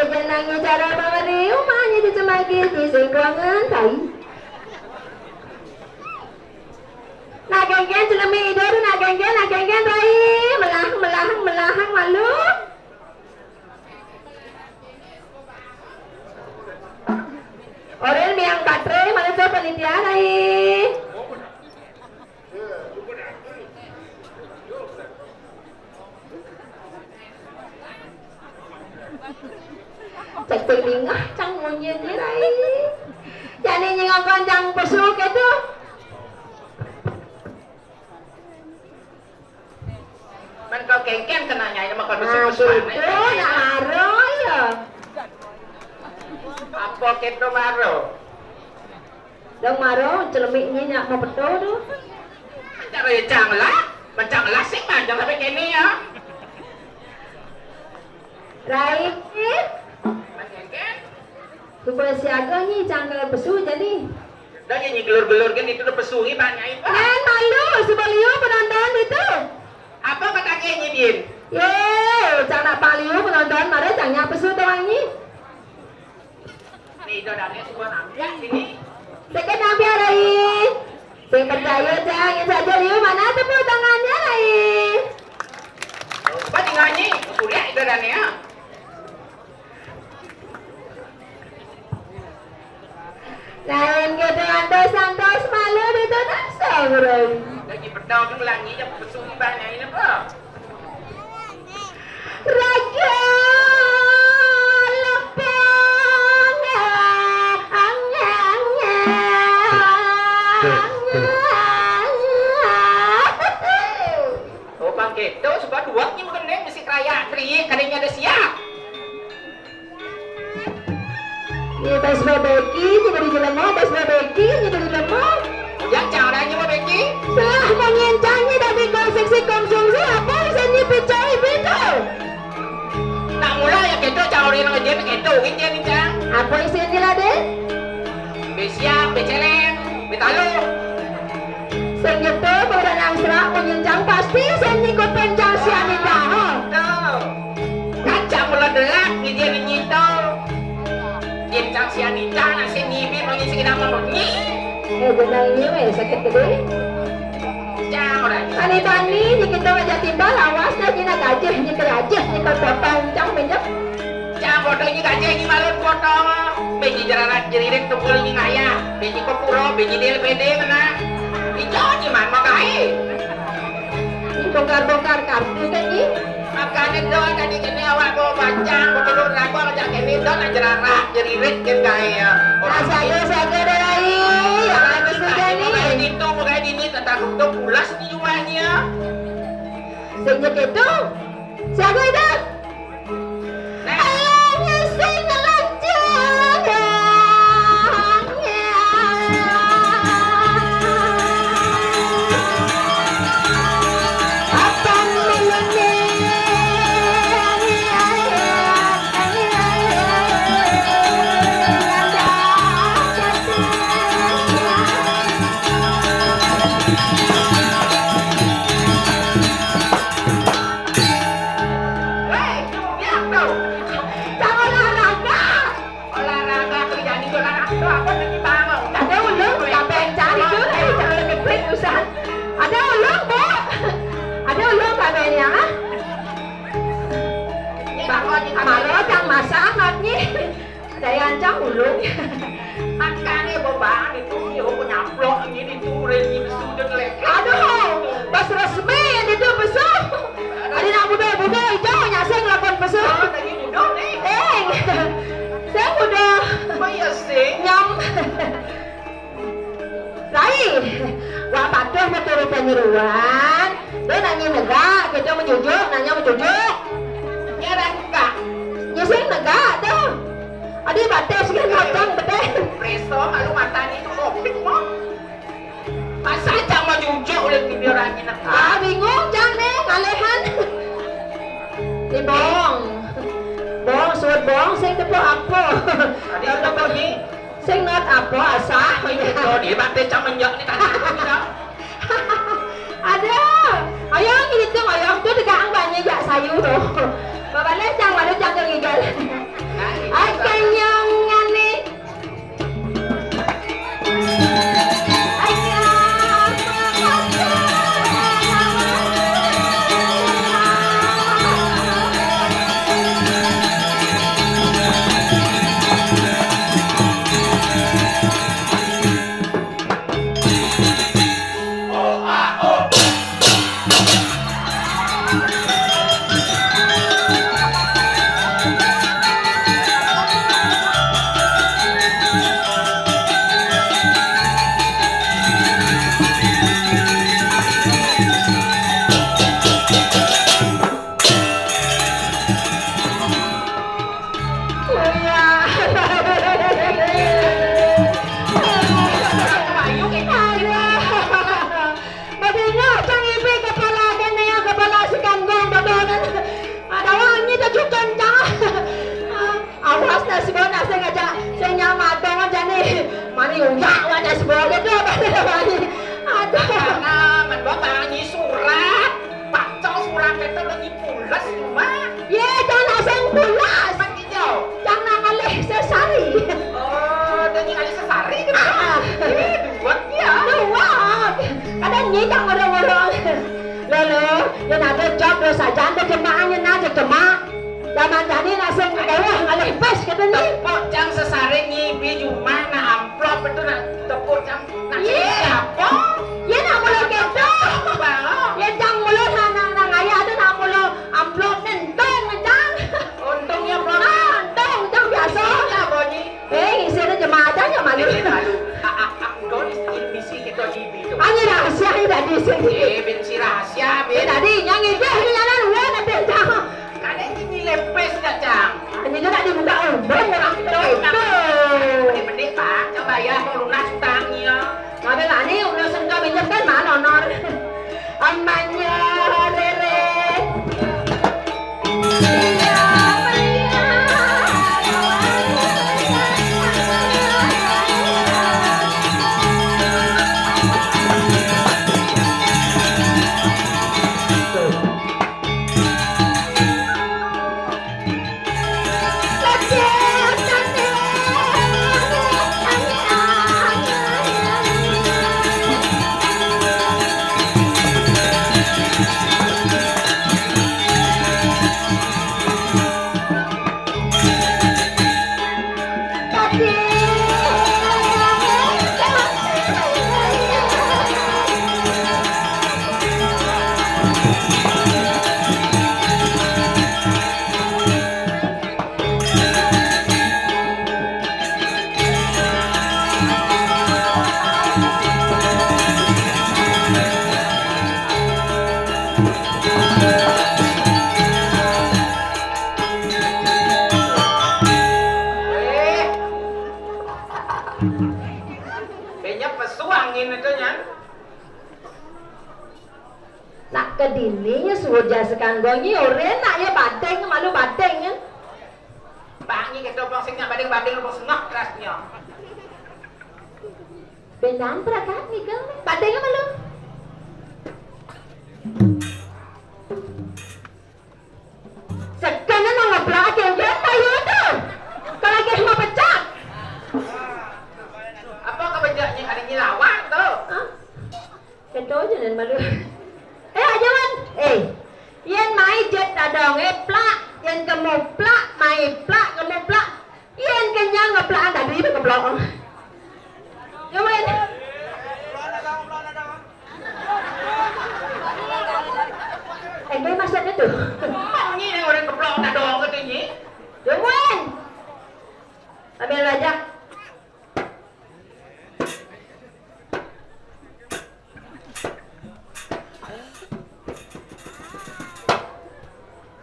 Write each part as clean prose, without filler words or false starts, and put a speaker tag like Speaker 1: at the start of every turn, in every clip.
Speaker 1: Jenangnya cara pangariu mahnya dicemaki di singkongan kai. Nagenggen celemi idur nagenggen rai melahang malu. Orang miang baterai mana tuh penelitian rai. Cek teling cang monyet ni rai. Jadi nyengokon cang pesuk itu.
Speaker 2: Man kau kengken kenanya ini makan pesuk-pesuk.
Speaker 1: Itu nak maro ya.
Speaker 2: Apa kita maro?
Speaker 1: Dong maro celemiknya nak mau betul tu.
Speaker 2: Cara ya macam lah sih macam sampai kini ya.
Speaker 1: Rai,
Speaker 2: Man kengken.
Speaker 1: supaya siaga ni canggal pesu jadi.
Speaker 2: Dah nyanyi gelur-gelur kan itu udah pesungi banyak itu.
Speaker 1: Nen malu sebaliu penonton itu.
Speaker 2: Apa kata kayaknya Din?
Speaker 1: Ye, jangan paliu penonton mare jangan pesu doang ni.
Speaker 2: Nih dodanya semua nampak sini.
Speaker 1: Sekejap nampak Rai. Saya percaya jangan saja liu mana tepuk tangannya Rai.
Speaker 2: Apa tinggalnya? Surya itu dodanya.
Speaker 1: Lain gitu antos malu itu tak sabran.
Speaker 2: Lagi pedau tu melangi je pesungi banyak ini apa?
Speaker 1: Raja lepang
Speaker 2: Oh bang gitu sebab duaknya mengenai mesti keraya teriak kadangnya ada siap.
Speaker 1: Ini pas babeki, ini dari jelema, pas babeki, ini dari jelema.
Speaker 2: Yang chào đây nhưng mà bên kia.
Speaker 1: Lah menyencangnya dari konsumsi apa bisa dipicai itu?
Speaker 2: Nak mula ya gitu chào đi nó dia gitu gitu ni cang.
Speaker 1: Apa isinya lah deh?
Speaker 2: Besiap, beceleng, betalo.
Speaker 1: Segitu pada yang serak menyencang pasti saya ikut pencang sianida.
Speaker 2: Tuh. Kacang mula delak ni dia ni nyito. Pencang sianida nasi nyibir mengisi kita menyi.
Speaker 1: Jenang ini weh sakit gede.
Speaker 2: Cang orang.
Speaker 1: Tani kita aja timbal awas dah jina gajah ni kerajah ni potong cang minyak.
Speaker 2: Cang bodoh ni gajah ni malun potong. Beji jerarat jeririk tupul ni ngaya. Beji kopuro, beji del pede mana. Ijo ni man makai.
Speaker 1: Ini bongkar kartu kan ni.
Speaker 2: Makanya doa tadi kini awak bawa bacang, betul lagu macam ini doa jerarat jeririk kan kaya.
Speaker 1: Saya rai. Yang habis sudah ni.
Speaker 2: Itu bukan ini tetap untuk pulas di rumahnya.
Speaker 1: Sejak itu, siapa itu? Ayahnya singa lanjut. Apa milihnya? Malah cang masangat nih. Daya cang ulung.
Speaker 2: Makanya bobaan itu yo penyaplok ini diturin ini sudah lek.
Speaker 1: Aduh, pas resmi itu besok. Ada nak budak hijau nyaseng lakon besok.
Speaker 2: Oh, tadi budak nih.
Speaker 1: Saya udah
Speaker 2: Apa ya sih?
Speaker 1: nyam. Rai, wah patuh mau turun penyeruan. Dia nanya negak, kita menjujuk, nanya menjujuk.
Speaker 2: Nyerang enggak?
Speaker 1: Nyaseng negak tuh. Adi batas kan kacang betul.
Speaker 2: Presto malu matanya itu opik mau. Masa cang mau jujuk oleh video orangnya nak.
Speaker 1: Ah bingung cang nih ngalehan. Di bong, suat bong, saya tepuk apa?
Speaker 2: Tadi apa ni?
Speaker 1: Sing not apa asah.
Speaker 2: Itu dia bate cak menjak ni tadi tu.
Speaker 1: Aduh, ayang ini tuh ayang tuh dekat banyak jak sayur tu. Bapak lecang malu jangan gigil. Akhirnya ni.
Speaker 2: Karena menbawa ni surat, baca surat itu lagi pulas cuma.
Speaker 1: Ye, jangan asing pulas.
Speaker 2: Begitu.
Speaker 1: Jangan ngalih sesari.
Speaker 2: Oh, dan yang ada sesari kan? Buat dia.
Speaker 1: Buat. Kadang ni jangan orang-orang. Lalu, yang ada job dosa janda jemaahnya nada jemaah. Zaman jadi langsung bawah ngalih pas kata ni.
Speaker 2: Tepuk jang sesari ngibi cuma na amplop itu nak tepuk jang. Nak siapa?
Speaker 1: Ya nak mula kita. Ya jang mula nang ayah tu nak mula amplop nentong jang.
Speaker 2: Untungnya belum.
Speaker 1: Nentong jang biasa.
Speaker 2: Ya bunyi.
Speaker 1: Isi ada jemaah aja malu.
Speaker 2: Kau ni misi kita ngibi tu.
Speaker 1: Hanya rahasia ni dah di sini.
Speaker 2: Benci rahasia.
Speaker 1: Tadi yang ini ni jalan luar nanti jang.
Speaker 2: Kadang ini lepes dah jang.
Speaker 1: Ini tu nak dibuka orang orang tu.
Speaker 2: Mendek pak, coba ya mau lunas utangnya.
Speaker 1: Tapi lah ni udah sengkau minyak kan mana nor. Amanya rere.
Speaker 2: Banyak pesuangin itu kan.
Speaker 1: Nak ke dini suruh jaskan gongi orang nak ya bateng malu bateng kan.
Speaker 2: Bangi kita bang sengnya badeng-badeng lu sengah kerasnya.
Speaker 1: Benan perakat ni kan bateng malu. Sekarang nak ngeblak yang tayo tu. Kalau kita mau pecah.
Speaker 2: Apa kebejaknya hari ini lawan tu?
Speaker 1: Ketua je dan malu. Ajawan. Yang mai jet adong plak, yang kamu plak, mai plak, kamu plak. Yang kenyang ngeplak tadi berkeblok. Jawan. Dia maksudnya tu.
Speaker 2: Ini orang keblok dah doang ke ni?
Speaker 1: Jawan. Ambil rajak.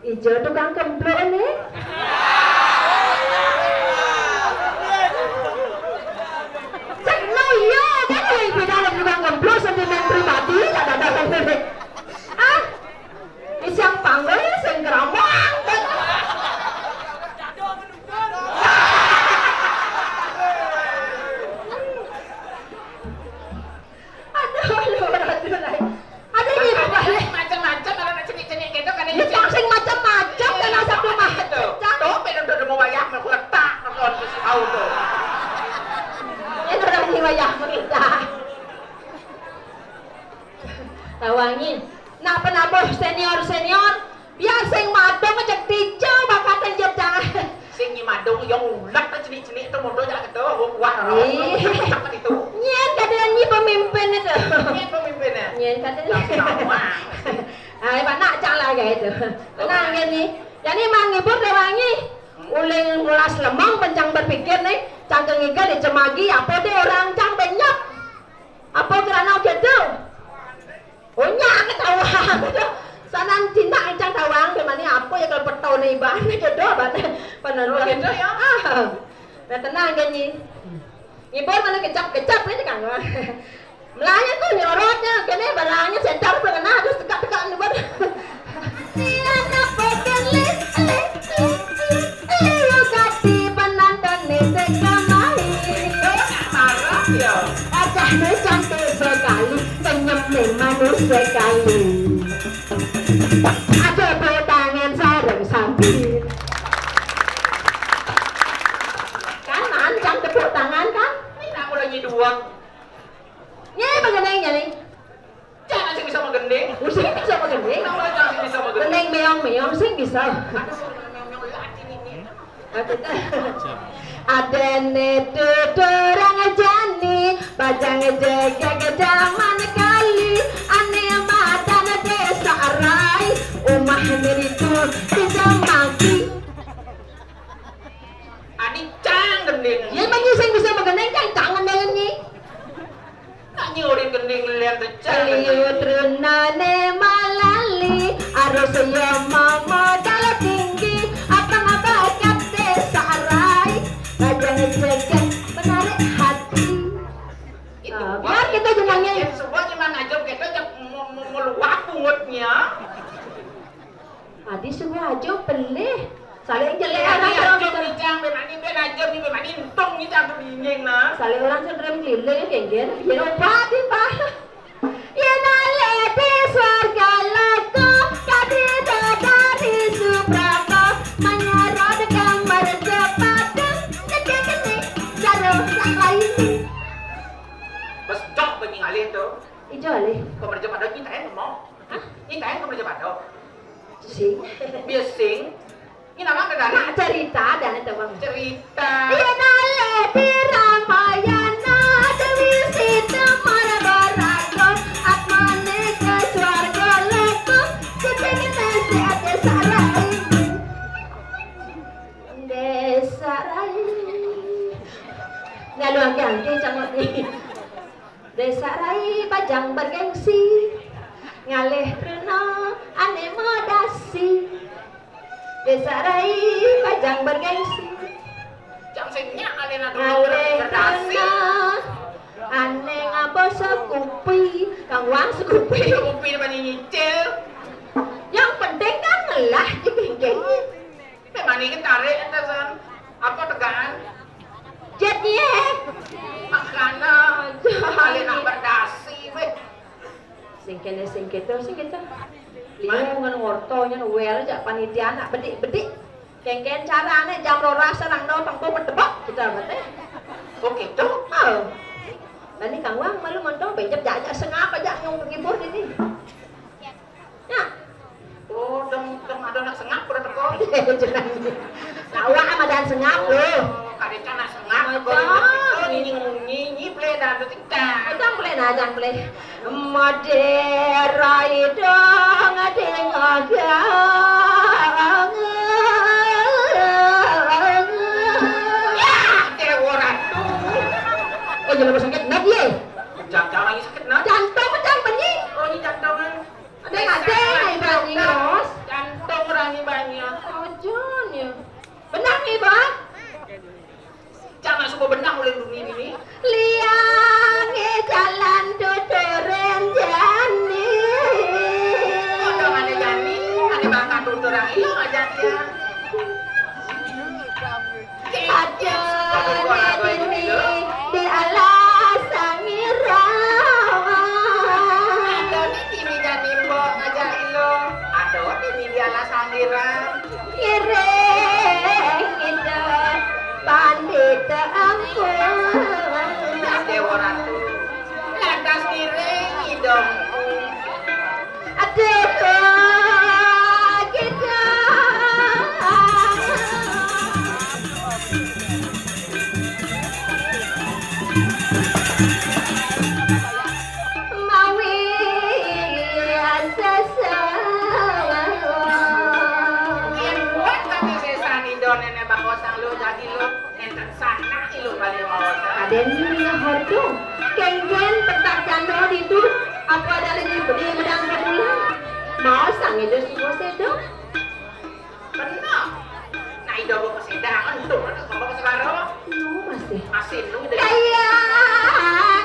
Speaker 1: Ijo tukang kemplok ni. Cak no ya, kan ibu dalam tukang kemplok sentimen pribadi tak ada apa-apa. Ah, isang panggil sing keramang. Ada ini balik.
Speaker 2: Macam-macam kalau nak cenik-cenik gitu kan
Speaker 1: Ini cang sing macam-macam dalam satu macam.
Speaker 2: Tuh, udah mau wayang nak letak nak tahu tuh.
Speaker 1: Ini udah wayang kita. Tawangin. Nak penabuh senior biar sing madong ngejek tijo bakatan jeb jangan.
Speaker 2: Sing madong yang ulak tak cenik-cenik itu mundur jangan ketua wah. Apa itu?
Speaker 1: Nyen katanya nyi pemimpin itu.
Speaker 2: Ini pemimpinnya.
Speaker 1: Nyen katanya. Ay nak cang lah kayak itu. Tenang ini. Jadi menghibur Dewangi. Uling mulas lemang pencang berpikir nih. Cangkeng iga dicemagi apa deh orang cang banyak. Apa kerana gitu? Oh nyak ketawa. Sanan cinta cang tawang kemana apa ya kalau petau nih bahan gitu bahan penaruh
Speaker 2: gitu ya.
Speaker 1: Nah tenang gini. Ngibur mana kecap-kecap ini kan. Melanya tuh nyorotnya kene balanya sentar pengen terus tegak-tegak nih bar. Tiada pekan Leo gati penonton nih sekamai.
Speaker 2: Marah ya.
Speaker 1: Wajahnya cantik sekali, senyum nih manis sekali. Ada tangan sarung samping. Kan mancang tepuk tangan kan?
Speaker 2: Ini nak mulai dua.
Speaker 1: Nye bagenengnya nih.
Speaker 2: Jangan sih bisa menggending.
Speaker 1: Sing bisa bageneng.
Speaker 2: Kenapa jangan sih bisa menggending?
Speaker 1: Geneng meong-meong sing bisa. Ada tuturang jani, bajang jaga gedaman kali, ane mata desa rai, umah miriku tidak mati.
Speaker 2: Adik cang gending.
Speaker 1: Ya bagi sing bisa bageneng kan tangan dengan nyi.
Speaker 2: Nak nyurin gending lihat cang.
Speaker 1: Liutrunane malali arus yo mama dalam tinggi apa ngabakat desa rai bajang jaga menarik hati. Biar kita jenangnya
Speaker 2: Semua cuman aja kita meluap pungutnya.
Speaker 1: Adi semua aja pelih saling jelek
Speaker 2: Ini
Speaker 1: orang
Speaker 2: aja
Speaker 1: orang
Speaker 2: nih cang, memang ini ben aja nih memang ini untung nih cang binging nah.
Speaker 1: saling orang sendiri keliling genggen biar obat pak. Ya nale di surga loko kadi dari subrata menyerot kamar jepatan kene jaro lain.
Speaker 2: Bas cok benging alih tuh.
Speaker 1: Ijo alih.
Speaker 2: Kamar jepatan kita yang mau. Hah? Kita yang kamar jepatan.
Speaker 1: Sing.
Speaker 2: Biasing. Ini nama
Speaker 1: Nak
Speaker 2: kedana
Speaker 1: cerita dan itu bang.
Speaker 2: cerita.
Speaker 1: Ya nale di Ramayana Dewi Sita Marabaraga Atmane ke swarga loko Kepingin nasi ada sarai Desa rai Nggak luang ganti cangot nih Desa rai pajang bergengsi Ngalih rena ane modasi Desa rai pajang bergengsi
Speaker 2: Jam sengnya alena dulu
Speaker 1: Ngalih
Speaker 2: berdasi.
Speaker 1: rena ane ngapa sekupi Kang Wang sekupi
Speaker 2: Kopi depan nyicil.
Speaker 1: Yang penting kan ngelah jadi
Speaker 2: Memang ini tarik entasan. Apa tegaan?
Speaker 1: jadinya
Speaker 2: Makanan. Alena berdasi.
Speaker 1: sing kene liu ngan ngorto nyan wel jak panitia anak bedik-bedik kengken carane jam 12 sareng do pangko pedebok kita bete.
Speaker 2: Oh gitu?
Speaker 1: Oh. Tadi Kang Wang malu ngontong becep jajak sengap aja nyung ngibur ini. Ya.
Speaker 2: Oh, dong ada nak sengap udah teko.
Speaker 1: Nak wak sama dan sengap lo.
Speaker 2: Kadang nak sengap teko. Oh, nyi play dah tu tingkah.
Speaker 1: Jangan boleh nah, jangan boleh. Madera dong dengagang.
Speaker 2: Ya, orang tu.
Speaker 1: Oh, jangan sakit nak ye.
Speaker 2: Jangan lagi sakit nak.
Speaker 1: Jantung bunyi.
Speaker 2: Oh, ini jantungan.
Speaker 1: Ada nih bani Ros.
Speaker 2: Jantung orang ni banyak.
Speaker 1: Oh, John ya. Benar nih, Bang.
Speaker 2: Jangan semua benang oleh dunia ini.
Speaker 1: Liange jalan tuturen jani.
Speaker 2: Oh, jangan ada jani. Ada bakal
Speaker 1: Aku ada lagi beli medang berbulan. Mau sang itu si bos itu?
Speaker 2: Benar. Nah, itu aku kesedang. Untung, ada sama ke sekarang.
Speaker 1: Masih.
Speaker 2: Asin, lu.
Speaker 1: Kaya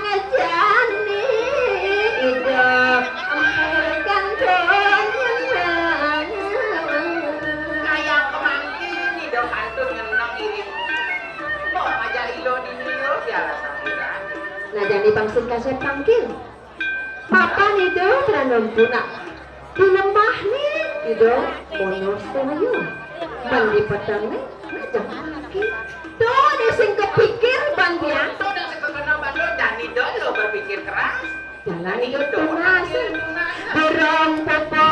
Speaker 1: ngejani itu ampurkan
Speaker 2: Kayak kemangkin, itu pantun ngenong iring. Mau ngajak ilo di Nilo, biar sambilan.
Speaker 1: Nah jadi pangsin kasih panggil. Papan itu terandom punak. Di lembah nih, itu bonus sayu. Bandi petang nih, ngajak panggil. Tuh, dia sing kepikir bang dia.
Speaker 2: Tuh, udah sekenal bandul, dan itu lo berpikir keras.
Speaker 1: Jalan itu tunas. Berong popo